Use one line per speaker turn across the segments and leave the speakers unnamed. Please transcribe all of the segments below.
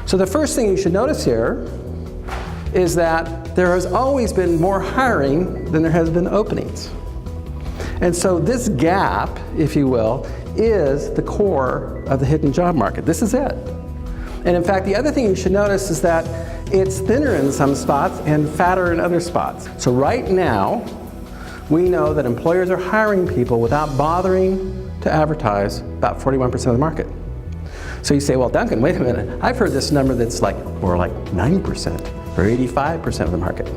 So the first thing you should notice here is that there has always been more hiring than there has been openings. And so this gap, if you will, is the core of the hidden job market. This is it. And in fact, the other thing you should notice is that it's thinner in some spots and fatter in other spots. So right now, we know that employers are hiring people without bothering to advertise about 41% of the market. So you say, well, Duncan, wait a minute. I've heard this number that's like more like 90% or 85% of the market.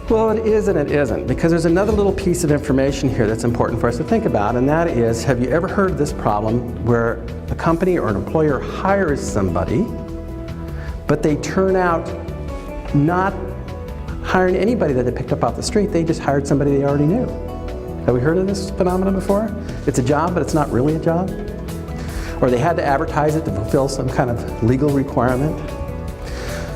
Well, it is and it isn't, because there's another little piece of information here that's important for us to think about, and that is, have you ever heard of this problem where a company or an employer hires somebody, but they turn out not hiring anybody that they picked up off the street, they just hired somebody they already knew? Have we heard of this phenomenon before? It's a job, but it's not really a job? Or they had to advertise it to fulfill some kind of legal requirement?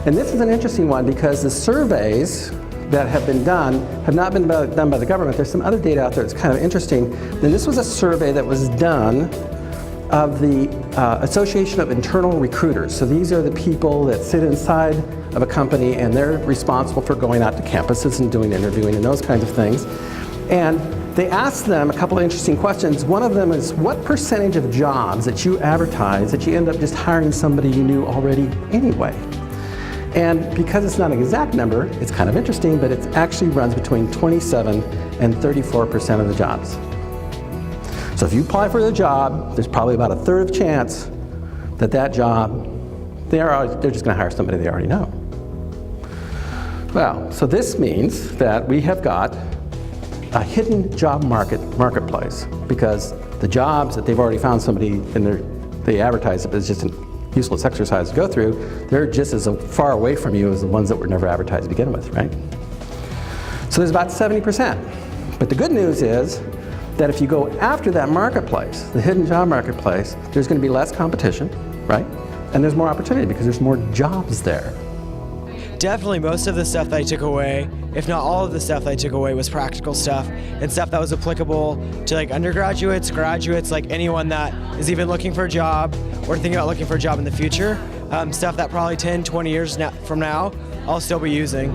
And this is an interesting one because the surveys that have been done have not been done by the government. There's some other data out there that's kind of interesting. And this was a survey that was done of the Association of Internal Recruiters. So these are the people that sit inside of a company and they're responsible for going out to campuses and doing interviewing and those kinds of things. And they asked them a couple of interesting questions. One of them is, what percentage of jobs that you advertise that you end up just hiring somebody you knew already anyway? And because it's not an exact number, it's kind of interesting, but it actually runs between 27 and 34% of the jobs. So if you apply for the job, there's probably about a third of chance that that job, they're just going to hire somebody they already know. Well, so this means that we have got a hidden job marketplace, because the jobs that they've already found somebody and they advertise it as just an useless exercise to go through, they're just as far away from you as the ones that were never advertised to begin with, right? So there's about 70%. But the good news is that if you go after that marketplace, the hidden job marketplace, there's going to be less competition, right? And there's more opportunity because there's more jobs there.
Definitely most of the stuff that I took away, if not all of the stuff that I took away, was practical stuff and stuff that was applicable to like undergraduates, graduates, like anyone that is even looking for a job or thinking about looking for a job in the future. Stuff that probably 10, 20 years from now, I'll still be using.